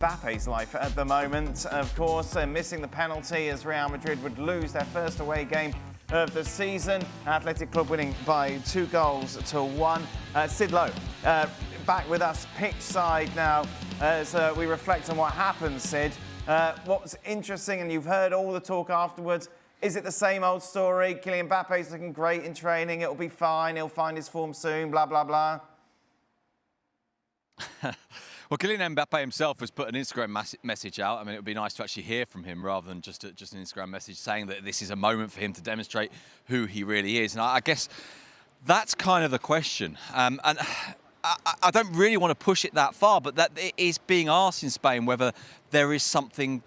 Mbappe's life at the moment, of course, missing the penalty as Real Madrid would lose their first away game of the season. Athletic Club winning by 2-1. Sid Lowe back with us pitch side now as we reflect on what happened, Sid. What's interesting, and you've heard all the talk afterwards, is it the same old story? Kylian Mbappe's looking great in training, it'll be fine, he'll find his form soon, blah, blah, blah. Well, Kylian Mbappé himself has put an Instagram message out. I mean, it would be nice to actually hear from him rather than just an Instagram message saying that this is a moment for him to demonstrate who he really is. And I guess that's kind of the question. And I don't really want to push it that far, but that it is being asked in Spain whether there is something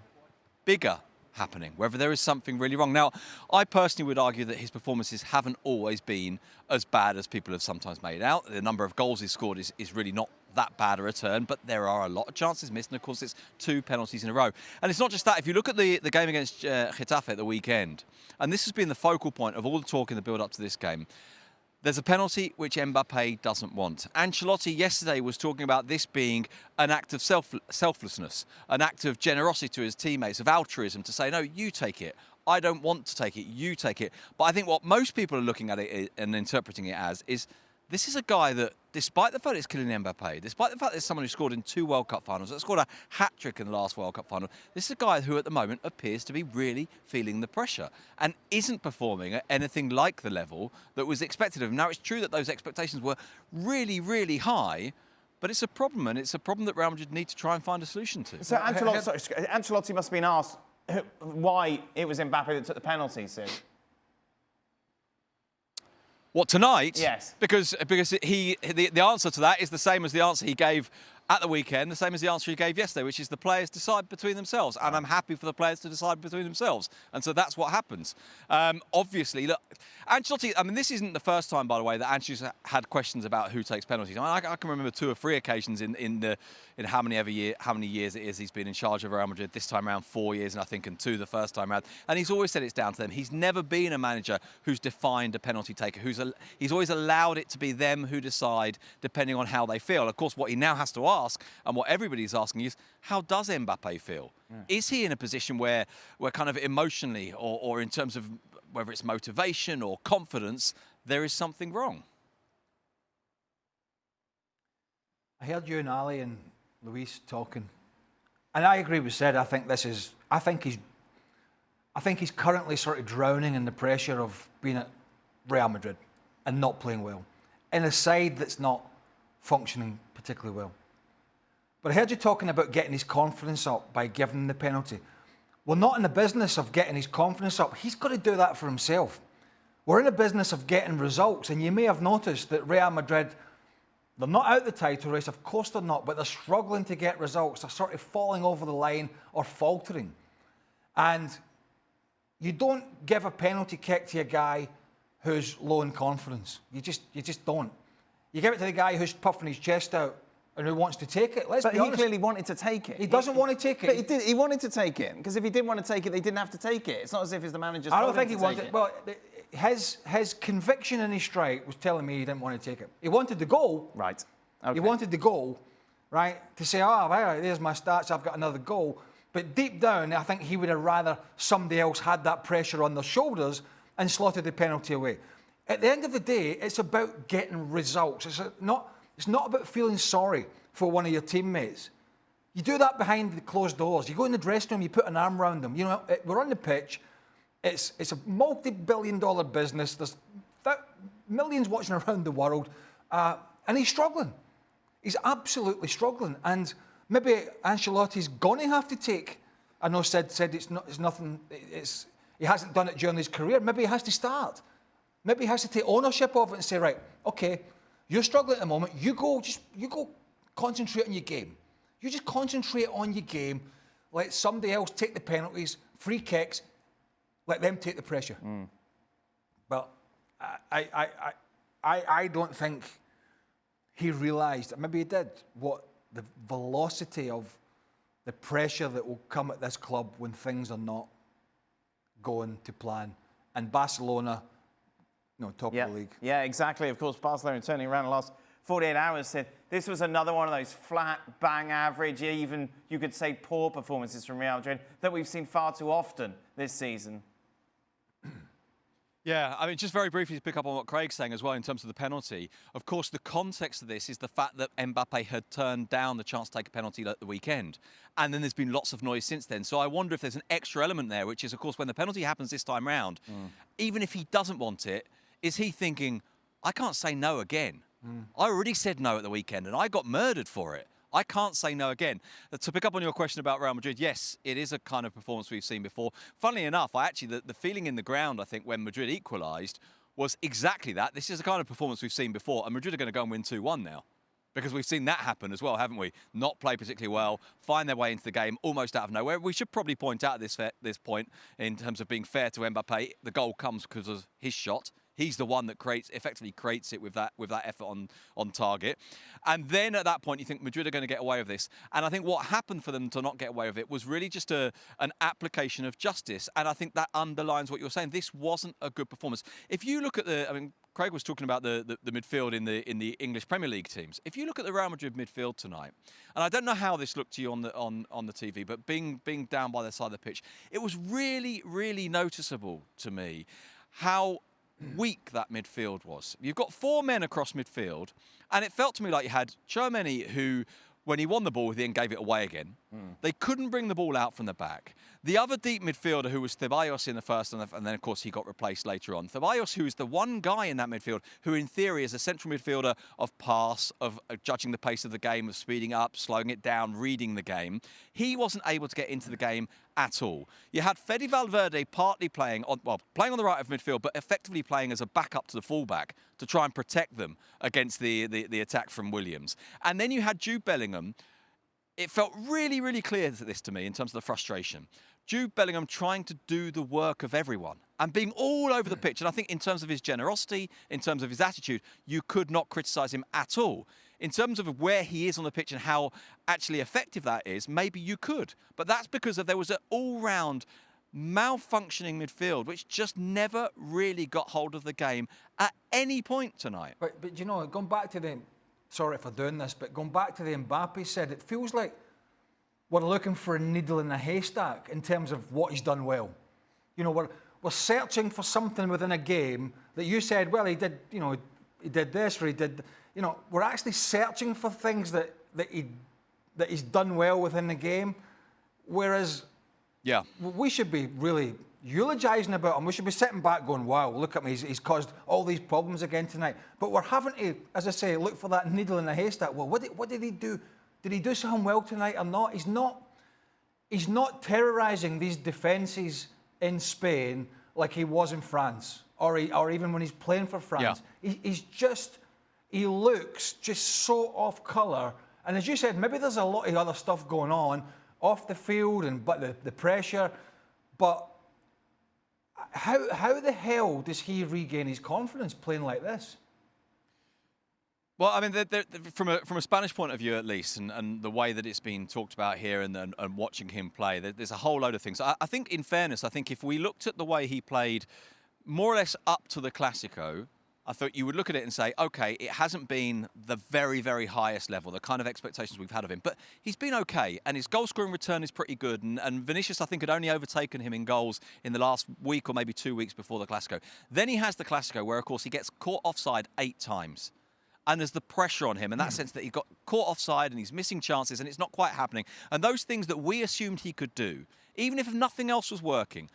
bigger happening, whether there is something really wrong. Now, I personally would argue that his performances haven't always been as bad as people have sometimes made out. The number of goals he's scored is really not that bad a return, but there are a lot of chances missed, and of course it's 2 penalties in a row. And it's not just that. If you look at the game against Getafe at the weekend, and this has been the focal point of all the talk in the build-up to this game, there's a penalty which Mbappé doesn't want. Ancelotti yesterday was talking about this being an act of selflessness, an act of generosity to his teammates, of altruism, to say, no, you take it. I don't want to take it, you take it. But I think what most people are looking at it and interpreting it as is this is a guy that, despite the fact it's Kylian Mbappé, despite the fact that it's someone who scored in 2 World Cup finals, that scored a hat-trick in the last World Cup final, this is a guy who at the moment appears to be really feeling the pressure and isn't performing at anything like the level that was expected of him. Now, it's true that those expectations were really, really high, but it's a problem, and it's a problem that Real Madrid need to try and find a solution to. So Ancelotti must have been asked why it was Mbappé that took the penalty, Sid. What, tonight? Yes. Because the answer to that is the same as the answer he gave at the weekend, the same as the answer he gave yesterday, which is the players decide between themselves. And I'm happy for the players to decide between themselves. And so that's what happens. Obviously, look, Ancelotti, I mean, this isn't the first time, by the way, that Ancelotti had questions about who takes penalties. I mean, I can remember 2 or 3 occasions in how many years it is he's been in charge of Real Madrid. This time around 4 years, and I think in 2 the first time around. And he's always said it's down to them. He's never been a manager who's defined a penalty taker. He's always allowed it to be them who decide, depending on how they feel. Of course, what he now has to ask, and what everybody's asking, is how does Mbappé feel? Yeah. Is he in a position where kind of emotionally or in terms of whether it's motivation or confidence, there is something wrong? I heard you and Ali and Luis talking, and I agree with Sid. I think he's currently sort of drowning in the pressure of being at Real Madrid and not playing well in a side that's not functioning particularly well. But I heard you talking about getting his confidence up by giving him the penalty. We're not in the business of getting his confidence up. He's got to do that for himself. We're in the business of getting results, and you may have noticed that Real Madrid, they're not out the title race, of course they're not, but they're struggling to get results. They're sort of falling over the line or faltering. And you don't give a penalty kick to a guy who's low in confidence. You just don't. You give it to the guy who's puffing his chest out and who wants to take it. Let's be honest. But he clearly wanted to take it. He doesn't want to take it. But he wanted to take it, because if he didn't want to take it, they didn't have to take it. It's not as if it's the manager's I don't think he wanted. Well, his conviction in his strike was telling me he didn't want to take it. He wanted the goal. Right. Okay. He wanted the goal, right, to say, oh, right, there's my stats, I've got another goal. But deep down, I think he would have rather somebody else had that pressure on their shoulders and slotted the penalty away. At the end of the day, it's about getting results. It's not about feeling sorry for one of your teammates. You do that behind the closed doors. You go in the dressing room, you put an arm around them. You know, we're on the pitch. It's a multi-billion-dollar business. There's millions watching around the world, and he's struggling. He's absolutely struggling. And maybe Ancelotti's going to have to take. I know Sid said he hasn't done it during his career. Maybe he has to start. Maybe he has to take ownership of it and say, right, okay, you're struggling at the moment. You go concentrate on your game. You just concentrate on your game. Let somebody else take the penalties, free kicks. Let them take the pressure. But I don't think he realised, maybe he did, what the velocity of the pressure that will come at this club when things are not going to plan. And Barcelona, top of the league. Yeah, exactly. Of course, Barcelona turning around the last 48 Hours said this was another one of those flat, bang average, even you could say poor performances from Real Madrid that we've seen far too often this season. Yeah, I mean, just very briefly to pick up on what Craig's saying as well in terms of the penalty. Of course, the context of this is the fact that Mbappé had turned down the chance to take a penalty at the weekend. And then there's been lots of noise since then. So I wonder if there's an extra element there, which is, of course, when the penalty happens this time round, even if he doesn't want it, is he thinking, I can't say no again. I already said no at the weekend and I got murdered for it. I can't say no again. To pick up on your question about Real Madrid, yes, it is a kind of performance we've seen before. Funnily enough, the feeling in the ground, I think, when Madrid equalised was exactly that. This is the kind of performance we've seen before, and Madrid are going to go and win 2-1 now. Because we've seen that happen as well, haven't we? Not play particularly well, find their way into the game almost out of nowhere. We should probably point out at this point, in terms of being fair to Mbappé, the goal comes because of his shot. He's the one that effectively creates it with that effort on target. And then at that point, you think Madrid are going to get away with this. And I think what happened for them to not get away with it was really just an application of justice. And I think that underlines what you're saying. This wasn't a good performance. If you look at Craig was talking about the midfield in the English Premier League teams. If you look at the Real Madrid midfield tonight, and I don't know how this looked to you on the TV, but being down by the side of the pitch, it was really, really noticeable to me how weak that midfield was. You've got 4 men across midfield, and it felt to me like you had Tchouaméni, who, when he won the ball, he then gave it away again. They couldn't bring the ball out from the back. The other deep midfielder, who was Ceballos in the first, and then, of course, he got replaced later on. Ceballos, who is the one guy in that midfield who, in theory, is a central midfielder of pass, of judging the pace of the game, of speeding up, slowing it down, reading the game. He wasn't able to get into the game at all. You had Fede Valverde partly playing on the right of midfield, but effectively playing as a backup to the fullback to try and protect them against the attack from Williams. And then you had Jude Bellingham. It felt really, really clear to me in terms of the frustration. Jude Bellingham trying to do the work of everyone and being all over the pitch. And I think in terms of his generosity, in terms of his attitude, you could not criticise him at all. In terms of where he is on the pitch and how actually effective that is, maybe you could. But that's because there was an all-round malfunctioning midfield, which just never really got hold of the game at any point tonight. But you know, going back to the... Sorry for doing this, but going back to the Mbappé said, it feels like we're looking for a needle in a haystack in terms of what he's done well. You know, we're searching for something within a game that you said, well, he did this, or he did, you know, we're actually searching for things that he's done well within the game, whereas we should be really eulogising about him. We should be sitting back going, wow, look at me, he's caused all these problems again tonight. But we're having to, as I say, look for that needle in the haystack. Well, what did he do? Did he do something well tonight or not? He's not terrorising these defences in Spain like he was in France, or even when he's playing for France. Yeah. He looks just so off colour. And as you said, maybe there's a lot of other stuff going on off the field but the pressure. But how the hell does he regain his confidence playing like this? Well, I mean, from a Spanish point of view, at least, and the way that it's been talked about here and watching him play, there's a whole load of things. I think, in fairness, I think if we looked at the way he played more or less up to the Clásico, I thought you would look at it and say, OK, it hasn't been the very, very highest level, the kind of expectations we've had of him. But he's been OK, and his goal-scoring return is pretty good. And Vinicius, I think, had only overtaken him in goals in the last week or maybe 2 weeks before the Clásico. Then he has the Clásico, where, of course, he gets caught offside 8 times. And there's the pressure on him in that sense that he got caught offside and he's missing chances and it's not quite happening. And those things that we assumed he could do, even if nothing else was working,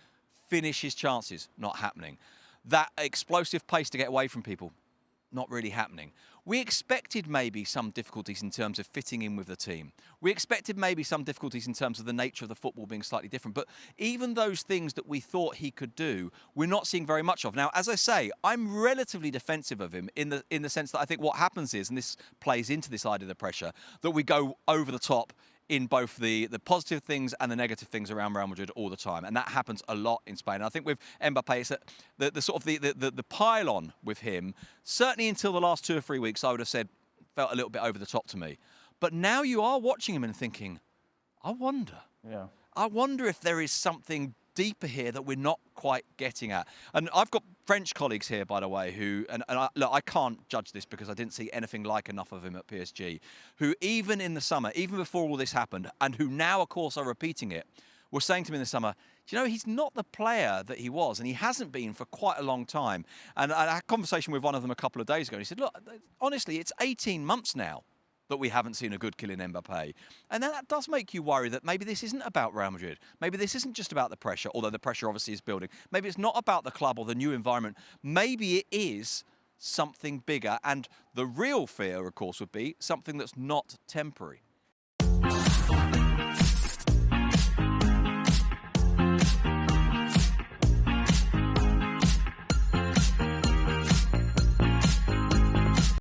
finish his chances, not happening. That explosive pace to get away from people, not really happening. We expected maybe some difficulties in terms of fitting in with the team. We expected maybe some difficulties in terms of the nature of the football being slightly different. But even those things that we thought he could do, we're not seeing very much of. Now, as I say, I'm relatively defensive of him in the sense that I think what happens is, and this plays into this idea of the pressure, that we go over the top in both the positive things and the negative things around Real Madrid all the time. And that happens a lot in Spain. And I think with Mbappé, it's the sort of the pile-on with him, certainly until the last 2 or 3 weeks, I would have said, felt a little bit over the top to me. But now you are watching him and thinking, I wonder if there is something deeper here that we're not quite getting at. And I've got French colleagues here, by the way, who, look, I can't judge this because I didn't see anything like enough of him at PSG, who even in the summer, even before all this happened, and who now, of course, are repeating it, were saying to me in the summer, do you know, he's not the player that he was, and he hasn't been for quite a long time. And I had a conversation with one of them a couple of days ago, and he said, look, honestly, it's 18 months now that we haven't seen a good Kylian Mbappé. And then that does make you worry that maybe this isn't about Real Madrid. Maybe this isn't just about the pressure, although the pressure obviously is building. Maybe it's not about the club or the new environment. Maybe it is something bigger. And the real fear, of course, would be something that's not temporary.